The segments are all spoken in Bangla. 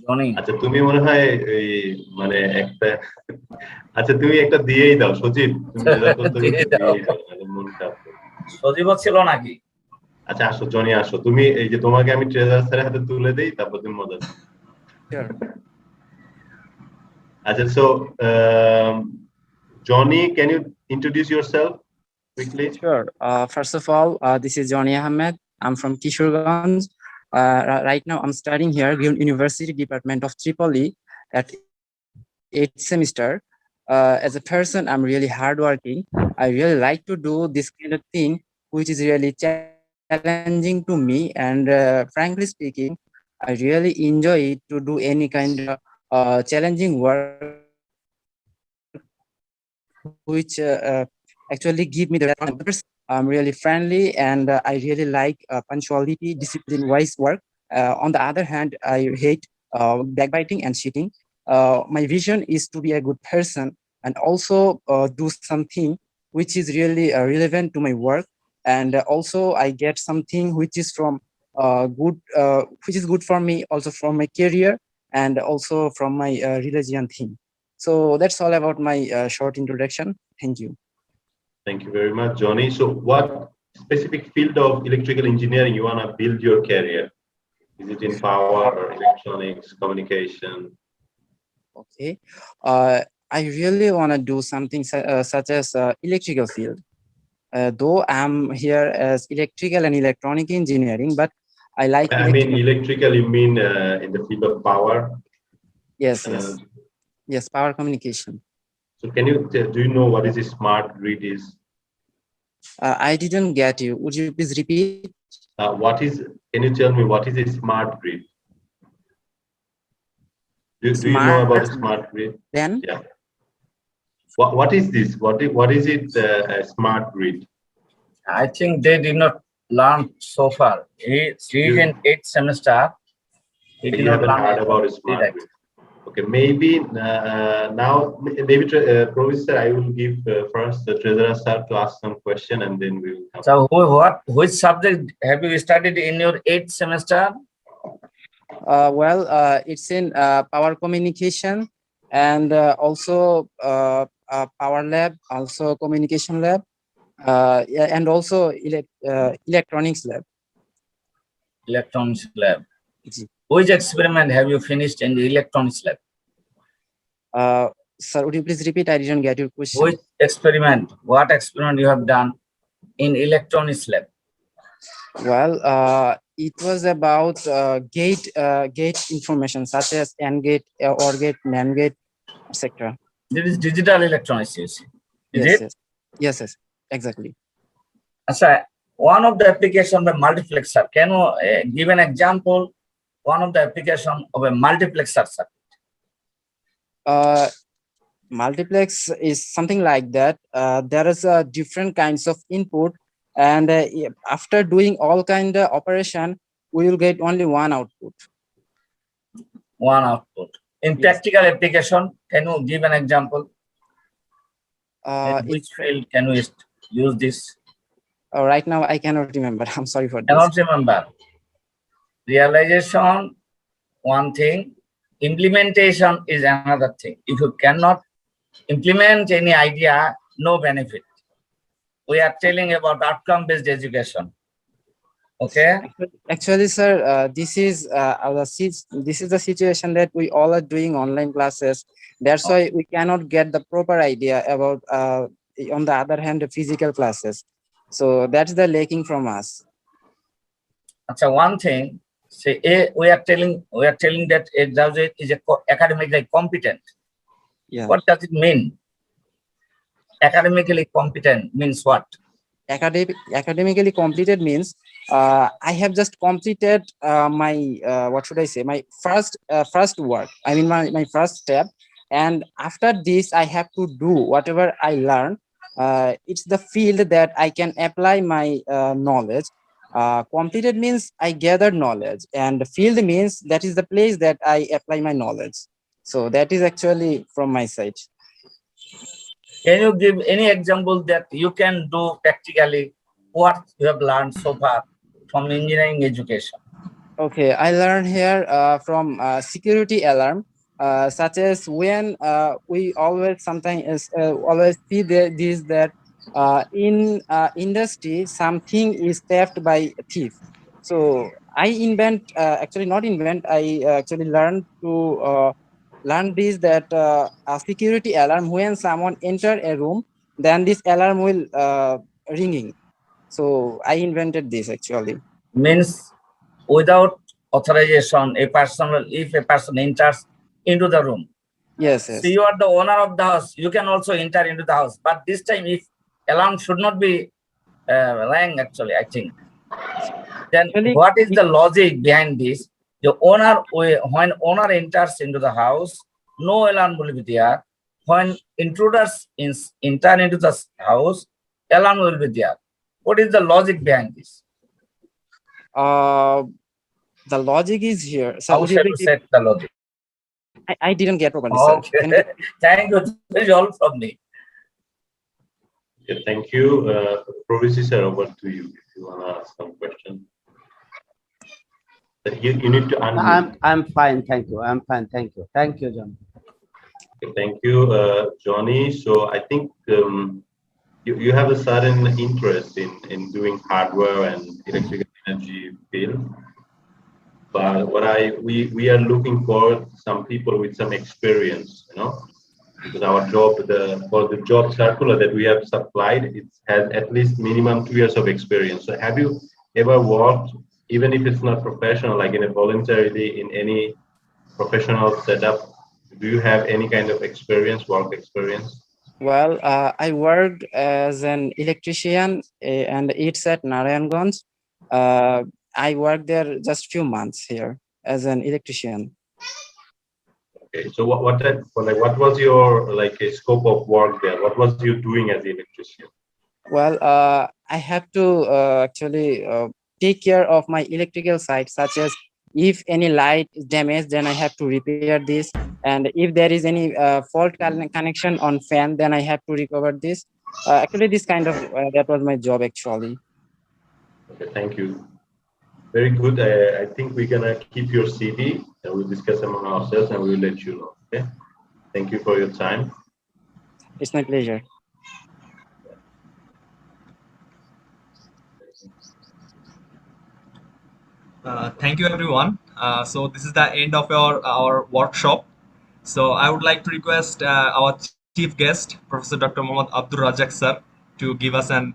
জনি আচ্ছা তুমি মনে হয় এই মানে একটা আচ্ছা তুমি একটা দিয়েই দাও সজীব, তুমি রেজাল্ট করতে দিয়ে দাও। দিয়েই দাও, মানে মন খারাপ করে। সজীব ছিল নাকি? আচ্ছা আসো জনি আসো, তুমি এই যে তোমাকে আমি ট্রেজারার স্যারের হাতে তুলে দেই, তারপর তুমি মজা করো। Sure. আচ্ছা so Johnny, can you introduce yourself quickly? Sure. First of all, this is Johnny Ahmed. I'm from Kishorganj. Right now, I'm studying here, University Department of Tripoli at 8th semester. As a person, I'm really hardworking. I really like to do this kind of thing, which is really challenging to me. And frankly speaking, I really enjoy it to do any kind of challenging work, which actually give me the numbers. I'm really friendly, and I really like punctuality, discipline-wise work. On the other hand, I hate backbiting and cheating. My vision is to be a good person and also do something which is really relevant to my work, and also I get something which is from which is good for me, also from my career and also from my religion thing. So that's all about my short introduction. Thank you. Thank you very much, Johnny. So what specific field of electrical engineering you want to build your career? Is it in power or electronics, communication? Okay. I really want to do something such as electrical field. Though I'm here as electrical and electronic engineering, but I like I mean electrical, you mean in the field of power? Yes, yes. Yes, power communication. So can you do you know what is a smart grid is? I didn't get you. Would you please repeat? Can you tell me what is a smart grid? Do you know about the smart grid? Then? Yeah. What is this? What is it, a smart grid? I think they did not learn so far. He is in 8th semester. He did You not haven't learn heard about a smart grid. Okay, maybe now, maybe Professor, I will give first the treasurer sir to ask some question, and then we will come. So which subject have you studied in your 8th semester? Well, it's in power communication, and also power lab, also communication lab, and also electronics lab. Electronics lab. Which experiment have you finished in the electronics lab? Sir, would you please repeat? I didn't get your question. Which experiment? What experiment you have done in electronics lab? Well, it was about gate information such as AND gate, OR gate, NAND gate, etc. This is digital electronics, you see. Is it? Yes, exactly. So, one of the application of a multiplexer. Can you give an example? One of the application of a multiplexer circuit. Multiplex is something like that. There is different kinds of input, and after doing all kind of operation, we will get only one output. One output. In practical application, can you give an example? In which field can we use this? Right now, I cannot remember. I'm sorry for this. Cannot remember. Realization, one thing. Implementation is another thing. If you cannot implement any idea, no benefit. We are telling about outcome-based education. Okay. Actually, sir, this is the situation that we all are doing online classes. That's why we cannot get the proper idea about on the other hand the physical classes. So that's the lacking from us. So one thing, say we are telling that a graduate is academically competent. Yeah. What does it mean? Academically competent means what? Academically completed means I have just completed my what should I say, my first work. I mean my first step, and after this I have to do whatever I learn. It's the field that I can apply my knowledge. Completed means I gathered knowledge, and the field means that is the place that I apply my knowledge. So that is actually from my side. Can you give any example that you can do practically what you have learned so far from engineering education? Okay, I learned here from security alarm, such as when we always sometimes always see this that in industry something is theft by a thief. So I invent actually not invent. I actually learned to learn this that a security alarm when someone enter a room, then this alarm will ringing. So I invented this actually. Means without authorization, if a person enters into the room, Yes, so yes. you are the owner of the house, you can also enter into the house. But this time, if alarm should not be rang, actually, I think. Then Actually, what is the logic behind this? When owner enters into the house, no alarm will be there. When intruders enter into the house, alarm will be there. What is the logic behind this? uh, the logic is here. Sir, How would you shall you repeat? set the logic? I didn't get properly, sir. Okay, Can you thank you. This is all from me. Yeah, thank you. Professor sir, over to you if you want to ask some question. You need to unmute. I'm fine, thank you. I'm fine, thank you. Thank you, John. Okay, thank you, Johnny. So I think you have a certain interest in doing hardware and electrical energy field. But we are looking for some people with some experience, because our job, for the job circular that we have supplied, it has at least minimum 2 years of experience. So have you ever worked, even if it's not professional, like in a voluntarily in any professional setup? Do you have any kind of experience, work experience? Well, I worked as an electrician and it's at Narayanganj. I worked there just few months here as an electrician. Okay, so what was your a scope of work there? What was you doing as an electrician? Well, I have to actually take care of my electrical side, such as if any light is damaged, then I have to repair this. And if there is any fault connection on fan, then I have to recover this. Actually, this kind of that was my job actually. Okay, thank you. Very good. I think we're gonna keep your CV and we'll discuss among ourselves and we'll let you know. Okay. Thank you for your time. It's my pleasure. Thank you, everyone. So this is the end of our workshop. So I would like to request our chief guest, Professor Dr. Mohammad Abdul Razak sir, to give us an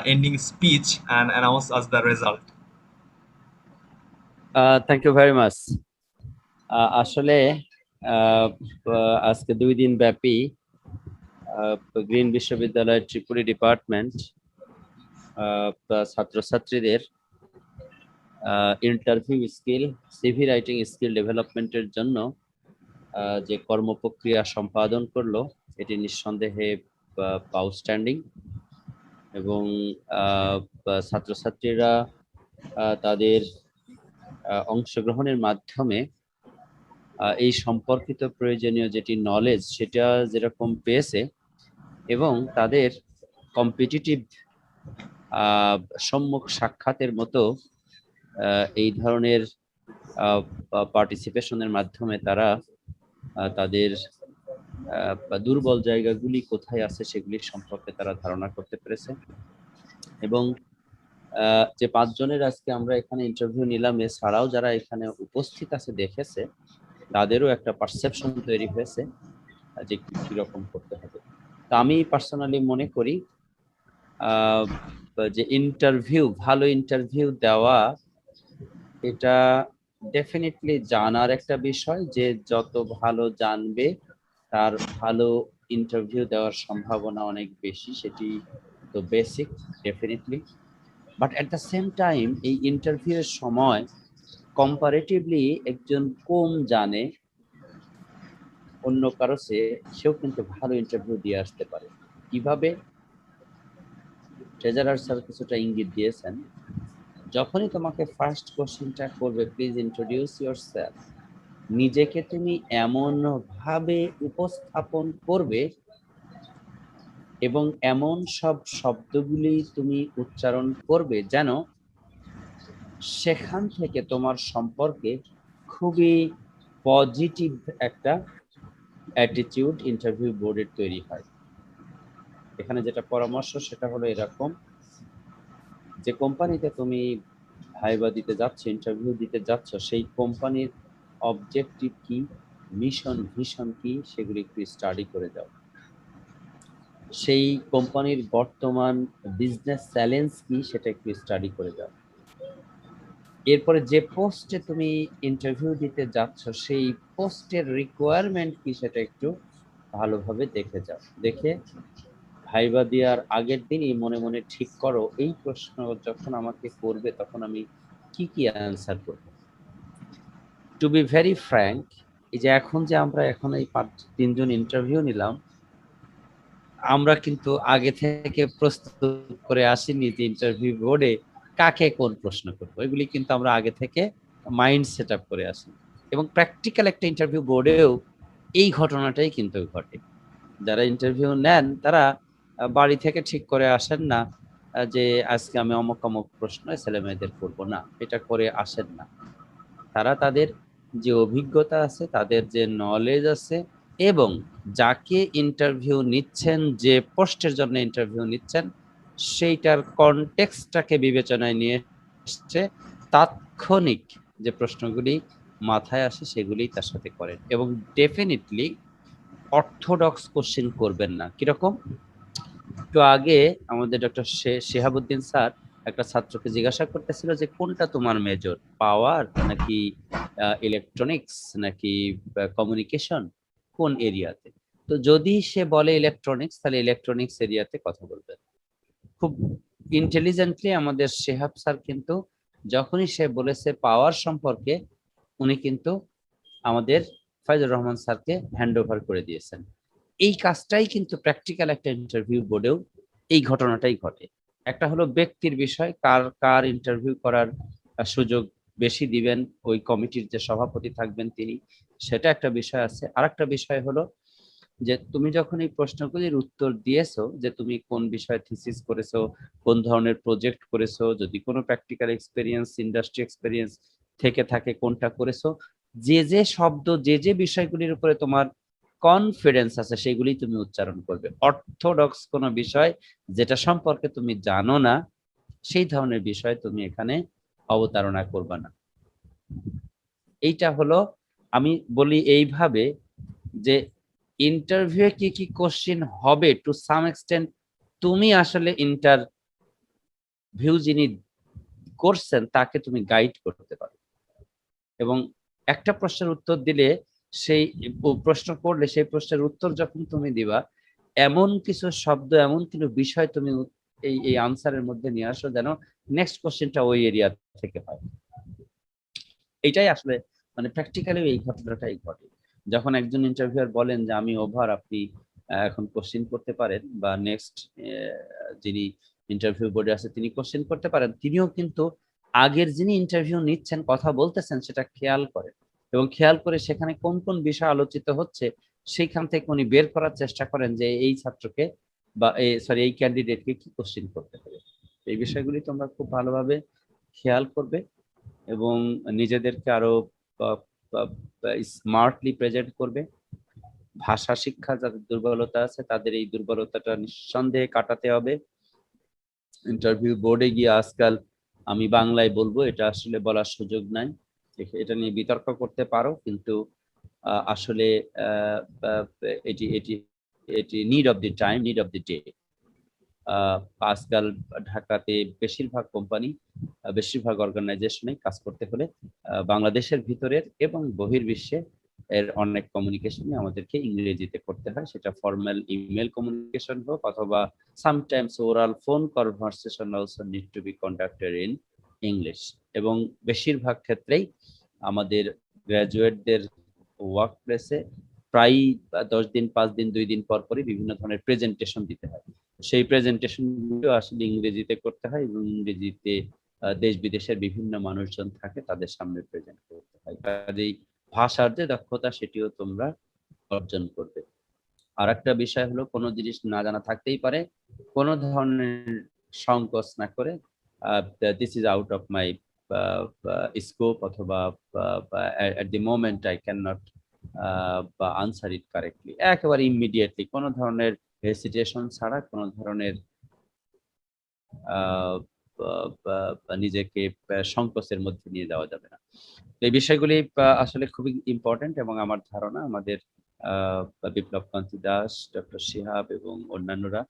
ending speech and announce us the result. Thank you very much. আসলে আজকে 2 দিন ব্যাপী গ্রিন বিশ্ববিদ্যালয়ের ত্রিপুরি ডিপার্টমেন্ট ছাত্রছাত্রীদের interview skill, CV writing skill ডেভেলপমেন্টের জন্য যে কর্মপ্রক্রিয়া সম্পাদন করলো, এটি নিঃসন্দেহে আউটস্ট্যান্ডিং এবং ছাত্রছাত্রীরা তাদের অংশগ্রহণের মাধ্যমে এই সম্পর্কিত প্রয়োজনীয় যেটি নলেজ সেটা যেরকম পেয়েছে এবং তাদের কম্পিটিটিভ সম্মুখ সাক্ষাতের মতো এই ধরনের পার্টিসিপেশনের মাধ্যমে তারা তাদের দুর্বল জায়গাগুলি কোথায় আছে সেগুলি সম্পর্কে তারা ধারণা করতে পেরেছে এবং যে 5 জনের আজকে আমরা এখানে ইন্টারভিউ নিলাম, এছাড়াও যারা এখানে উপস্থিত আছে দেখেছে, তাদেরও একটা পারসেপশন তৈরি হয়েছে যে কিরকম করতে হবে। তা আমি পার্সোনালি মনে করি যে ভালো ইন্টারভিউ দেওয়া এটা ডেফিনেটলি জানার একটা বিষয়, যে যত ভালো জানবে তার ভালো ইন্টারভিউ দেওয়ার সম্ভাবনা অনেক বেশি, সেটি তো basic definitely. But at the same time এই ইন্টারভিউয়ের সময় কম্পারেটিভলি একজন কম জানে অন্য কারো চেয়ে, সেও কিন্তু ভালো ইন্টারভিউ দিয়ে আসতে পারে। কিভাবে? ট্রেজারার স্যার কিছুটা ইঙ্গিত দিয়েছেন। যখনই তোমাকে ফার্স্ট কোশ্চেনটা করবে, প্লিজ ইন্ট্রোডিউস ইয়োরসেলফ, নিজেকে তুমি এমন ভাবে উপস্থাপন করবে এবং এমন সব শব্দগুলি তুমি উচ্চারণ করবে যেন সেখান থেকে তোমার সম্পর্কে খুবই পজিটিভ একটা অ্যাটিটিউড ইন্টারভিউ বোর্ডের তৈরি হয়। এখানে যেটা পরামর্শ সেটা হলো এরকম, যে কোম্পানিতে তুমি ভাইবা দিতে যাচ্ছ, ইন্টারভিউ দিতে যাচ্ছ, সেই কোম্পানির অবজেক্টিভ কি, মিশন ভিশন কি, সেগুলি একটু স্টাডি করে যাও। সেই কোম্পানির বর্তমান বিজনেস চ্যালেঞ্জ কি সেটা একটু স্টাডি করে যাও। এরপরে যে পোস্টে তুমি ইন্টারভিউ দিতে যাচ্ছ সেই পোস্টের রিকোয়ারমেন্ট কি সেটা একটু ভালোভাবে দেখে যাও। দেখে ভাইবা দেওয়ার আগের দিনই মনে মনে ঠিক করো, এই প্রশ্ন যখন আমাকে করবে তখন আমি কি কি অ্যান্সার করব। টু বি ভেরি ফ্র্যাঙ্ক, এই যে এখন যে আমরা এখন এই 3জন ইন্টারভিউ নিলাম, আমরা কিন্তু আগে থেকে প্রস্তুত করে আসিনি যে ইন্টারভিউ বোর্ডে কাকে কোন প্রশ্ন করবো, এগুলি কিন্তু আমরা আগে থেকে মাইন্ড সেট আপ করে আসি। এবং প্র্যাকটিক্যাল একটা ইন্টারভিউ বোর্ডেও এই ঘটনাটাই কিন্তু ঘটে। যারা ইন্টারভিউ নেন তারা বাড়ি থেকে ঠিক করে আসেন না যে আজকে আমি অমুক অমুক প্রশ্ন ছেলে মেয়েদের করবো না, এটা করে আসেন না। তারা তাদের যে অভিজ্ঞতা আছে, তাদের যে নলেজ আছে, এবং যাকে ইন্টারভিউ নিচ্ছেন, যে পোস্টের জন্য ইন্টারভিউ নিচ্ছেন, সেইটার কনটেক্সটটাকে বিবেচনায় নিয়ে এসছে, তাৎক্ষণিক যে প্রশ্নগুলি মাথায় আসে সেগুলি তার সাথে করেন। এবং ডেফিনেটলি অর্থোডক্স কোশ্চেন করবেন না। কিরকম? একটু আগে আমাদের ডক্টর শেহাবুদ্দিন স্যার একটা ছাত্রকে জিজ্ঞাসা করতেছিল যে কোনটা তোমার মেজর, পাওয়ার নাকি ইলেকট্রনিক্স নাকি কমিউনিকেশন, কোন এরিয়াতে? তো যদি সে বলে ইলেকট্রনিক্স, তাহলে ইলেকট্রনিক্স এরিয়াতে কথা বলবেন। খুব ইন্টেলিজেন্টলি আমাদের শেহাব স্যার কিন্তু যখনই সে বলেছে পাওয়ার সম্পর্কে, উনি কিন্তু আমাদের ফাইজুর রহমান স্যারকে হ্যান্ড ওভার করে দিয়েছেন। এই কাজটাই কিন্তু প্র্যাকটিক্যাল একটা ইন্টারভিউ বোর্ডেও এই ঘটনাটাই ঘটে। একটা হলো ব্যক্তির বিষয়, কার কার ইন্টারভিউ করার সুযোগ বেশি দিবেন, ওই কমিটির যে সভাপতি থাকবেন তিনি, সেটা একটা বিষয় আছে। আর একটা বিষয় হলো যে তুমি যখন এই প্রশ্নগুলির উত্তর দিয়েছো, যে তুমি কোন বিষয়ে থিসিস করেছো, কোন ধরনের প্রজেক্ট করেছো, যদি কোনো প্র্যাকটিক্যাল এক্সপেরিয়েন্স, ইন্ডাস্ট্রি এক্সপেরিয়েন্স থেকে থাকে কোনটা করেছো, যে যে শব্দ, যে যে বিষয়গুলির উপরে তোমার কনফিডেন্স আছে সেগুলি তুমি উচ্চারণ করবে। অর্থোডক্স কোনো বিষয় যেটা সম্পর্কে তুমি জানো না, সেই ধরনের বিষয় তুমি এখানে অবতারণা করবে না। এইটা হলো, আমি বলি এইভাবে যে ইন্টারভিউ কি কি কোশ্চেন হবে, টু সাম এক্সটেন্ট তুমি আসলে ইন্টারভিউ যিনি করছেন তাকে তুমি গাইড করতে পারো। এবং একটা প্রশ্নের উত্তর দিলে, সেই প্রশ্ন করলে সেই প্রশ্নের উত্তর যখন তুমি দিবা, এমন কিছু শব্দ, এমন কিছু বিষয় তুমি এই আনসারের মধ্যে নিয়ে আসো যেন নেক্সট কোশ্চেনটা ওই এরিয়া থেকে হয়। এইটাই আসলে মানে প্র্যাকটিক্যালি এই ঘটনাটাই ঘটে। যখন একজন ইন্টারভিউয়ার বলেন যে আমি ওভার, আপনি এখন কোশ্চেন করতে পারেন, বা নেক্সট যিনি ইন্টারভিউ বোর্ডে আছে তিনি কোশ্চেন করতে পারেন, তিনিও কিন্তু আগের যিনি ইন্টারভিউ নিচ্ছেন, কথা বলতেছেন, সেটা খেয়াল করেন, এবং খেয়াল করে সেখানে কোন কোন বিষয় আলোচিত হচ্ছে সেইখান থেকে উনি বের করার চেষ্টা করেন যে এই ছাত্রকে বা এই ক্যান্ডিডেটকে কি কোশ্চেন করতে হবে। এই বিষয়গুলি তোমরা খুব ভালোভাবে খেয়াল করবে এবং নিজেদেরকে আরো স্মার্টলি প্রেজেন্ট করবে। ভাষা শিক্ষা যাদের দুর্বলতা আছে তাদের এই দুর্বলতাটা নিঃসন্দেহে কাটাতে হবে। ইন্টারভিউ বোর্ডে গিয়ে আজকাল আমি বাংলায় বলবো, এটা আসলে বলার সুযোগ নাই, এটা নিয়ে বিতর্ক করতে পারো, কিন্তু আসলে এটি এটি এটি need of the time, need of the day. আজকাল ঢাকাতে বেশিরভাগ কোম্পানি, বেশিরভাগ অর্গানাইজেশনে কাজ করতে হলে বাংলাদেশের ভিতরের এবং বহির্বিশ্বে এর অনেক কমিউনিকেশনই আমাদেরকে ইংরেজিতে করতে হয়, সেটা ফর্মাল ইমেল কমিউনিকেশন হোক অথবা sometimes oral phone conversation also need to be conducted in English. এবং বেশিরভাগ ক্ষেত্রেই আমাদের গ্র্যাজুয়েটদের ওয়ার্ক প্লেসে প্রায় 10 দিন 5 দিন 2 দিন পর পরই বিভিন্ন ধরনের প্রেজেন্টেশন দিতে হয়। সেই প্রেজেন্টেশনগুলো আসলে ইংরেজিতে করতে হয় এবং ইংরেজিতে দেশ বিদেশের বিভিন্ন মানুষজন থাকে তাদের সামনে প্রেজেন্ট করতে হয়। কাজেই ভাষার যে দক্ষতা সেটিও তোমরা অর্জন করবে। আর একটা বিষয় হলো, কোনো জিনিস না জানা থাকতেই পারে, কোনো ধরনের সংকোচ না করে this is out of my scope অথবা at the moment I cannot answer it correctly, একেবারে ইমিডিয়েটলি কোনো ধরনের হেসিটেশন ছাড়া, কোনো ধরনের নিজেকে সংকোচের মধ্যে নিয়ে যাওয়া যাবে না। এই বিষয়গুলি আসলে খুবই ইম্পর্টেন্ট, এবং আমার ধারণা আমাদের বিপ্লব কান্তি দাস, ডক্টর শিহাব এবং অন্যান্যরা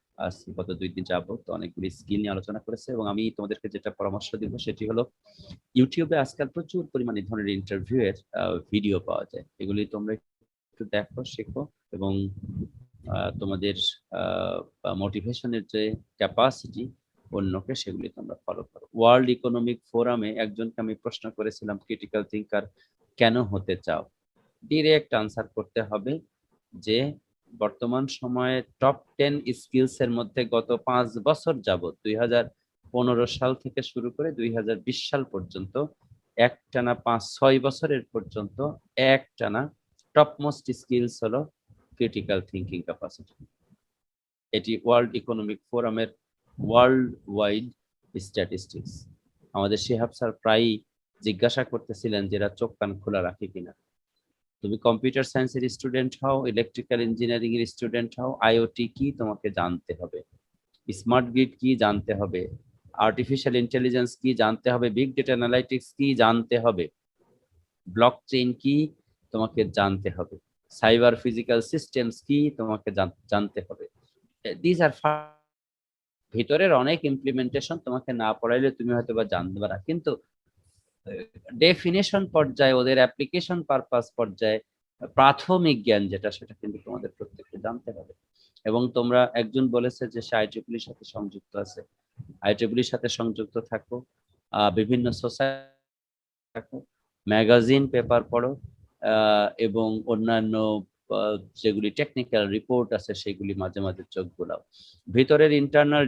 গত 2 দিন যাবত অনেকগুলি স্কিল নিয়ে আলোচনা করেছে, এবং আমি তোমাদেরকে যেটা পরামর্শ দিব সেটি হলো ইউটিউবে আজকাল প্রচুর পরিমাণে এই ধরনের ইন্টারভিউ এর ভিডিও পাওয়া যায়। এগুলি তোমরা একটু দেখো, শেখো, এবং তোমাদের মোটিভেশনের যে ক্যাপাসিটি অন্যকে, সেগুলি তোমরা ফলো করো। ওয়ার্ল্ড ইকোনমিক ফোরামে একজনকে আমি প্রশ্ন করেছিলাম, ক্রিটিক্যাল থিঙ্কার কেন হতে চাও? ডিরেক্ট আনসার করতে হবে যে বর্তমান সময়ে টপ 10 স্কিলস এর মধ্যে গত 5 বছর যাবত 2015 সাল থেকে শুরু করে 2020 সাল পর্যন্ত একটানা 5-6 বছরের পর্যন্ত একটানা টপমোস্ট স্কিলস হলো ক্রিটিক্যাল থিঙ্কিং ক্যাপাসিটি। এটি ওয়ার্ল্ড ইকোনমিক ফোরামের ওয়ার্ল্ড ওয়াইড স্ট্যাটিস্টিক্স। আমাদের শিহাব স্যার প্রায়ই জিজ্ঞাসা করতেছিলেন যে এরা চোখ কান খোলা রাখে কিনা। তুমি কম্পিউটার সায়েন্সের স্টুডেন্ট হও, ইলেকট্রিক্যাল ইঞ্জিনিয়ারিং এর স্টুডেন্ট হও, আইওটি কি তোমাকে জানতে হবে, স্মার্ট গ্রিড কি জানতে হবে, আর্টিফিশিয়াল ইন্টেলিজেন্স কি জানতে হবে, বিগ ডেটা অ্যানালাইটিক্স কি জানতে হবে, ব্লকচেইন কি তোমাকে জানতে হবে, সাইবার ফিজিক্যাল সিস্টেমস কি তোমাকে জানতে হবে। দিস আর ভিতরের অনেক ইমপ্লিমেন্টেশন তোমাকে না পড়াইলে তুমি হয়তো বা জানতে পারা, কিন্তু ডেফিনেশন পর্যায়ে, ওদের অ্যাপ্লিকেশন পারপাস পর্যায়ে প্রাথমিক জ্ঞান যেটা, সেটা কিন্তু তোমাদের প্রত্যেককে জানতে হবে। এবং তোমরা একজন বলেছে যে সে IEEEর সাথে সংযুক্ত আছে, IEEEর সাথে সংযুক্ত থাকো, বিভিন্ন সোসাইটি থাকো, ম্যাগাজিন পেপার পড়ো, এবং অন্যান্য যেগুলি টেকনিক্যাল রিপোর্ট আছে সেগুলি মাঝে মাঝে চোখ বোলাও। ভিতরের internal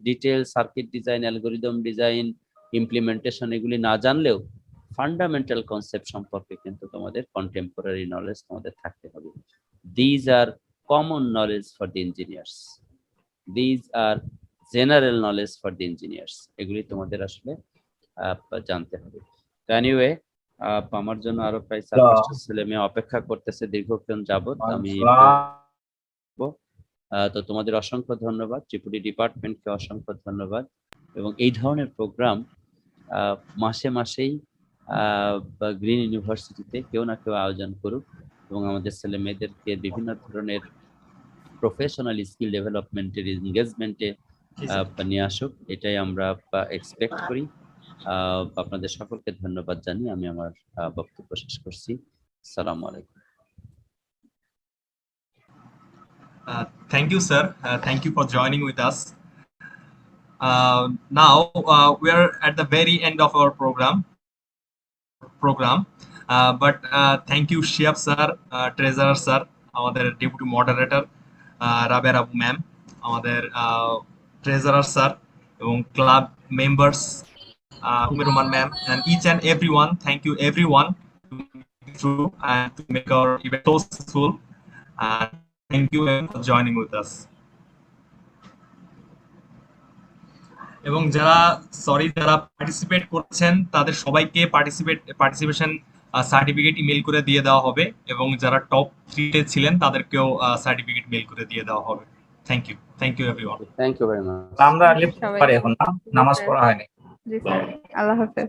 detail, circuit design, algorithm design, implementation এগুলি না জানলেও ফান্ডামেন্টাল কনসেপ্ট সম্পর্কে কিন্তু তোমাদের কন্টেম্পোরারি নলেজ তোমাদের থাকতে হবে। These are common knowledge for the engineers, these are general knowledge for the engineers, এগুলি তোমাদের আসলে জানতে হবে। তো এনিওয়ে, আমার জন্য আরো প্রায় 4-5টা ছেলে মেয়ে অপেক্ষা করতেছে দীর্ঘক্ষণ যাবত। আমি তো তোমাদের অসংখ্য ধন্যবাদ, ত্রিপুরি ডিপার্টমেন্টকে অসংখ্য ধন্যবাদ, এবং এই ধরনের প্রোগ্রাম মাসে মাসেই গ্রিন ইউনিভার্সিটিতে কেউ না কেউ আয়োজন করুক, এবং আমাদের ছেলে মেয়েদেরকে বিভিন্ন ধরনের প্রফেশনাল স্কিল ডেভেলপমেন্টের এনগেজমেন্টে নিয়ে আসুক, এটাই আমরা এক্সপেক্ট করি। আপনাদের সকলকে ধন্যবাদ জানিয়ে আমি আমার বক্তব্য শেষ করছি। আসসালামু আলাইকুম। Thank you, sir. Thank you for joining with us. Now we are at the very end of our program. But thank you, Shiab sir, Treasurer sir, our deputy moderator, Raber Abu ma'am, our Treasurer sir, club members, Umeruman ma'am, and each and everyone. Thank you, everyone, through and to make our event so successful. And thank you for joining with us. এবং যারা পার্টিসিপেট করছেন তাদের সবাইকে পার্টিসিপেশন সার্টিফিকেট ইমেল করে দিয়ে দেওয়া হবে, এবং যারা টপ 3-তে ছিলেন তাদেরকেও সার্টিফিকেট মেল করে দিয়ে দেওয়া হবে। Thank you everyone. Thank you very much. আমরা লিফট পারি এখন, নামাজ পড়া হয়নি। জি স্যার, আল্লাহ হাফেজ।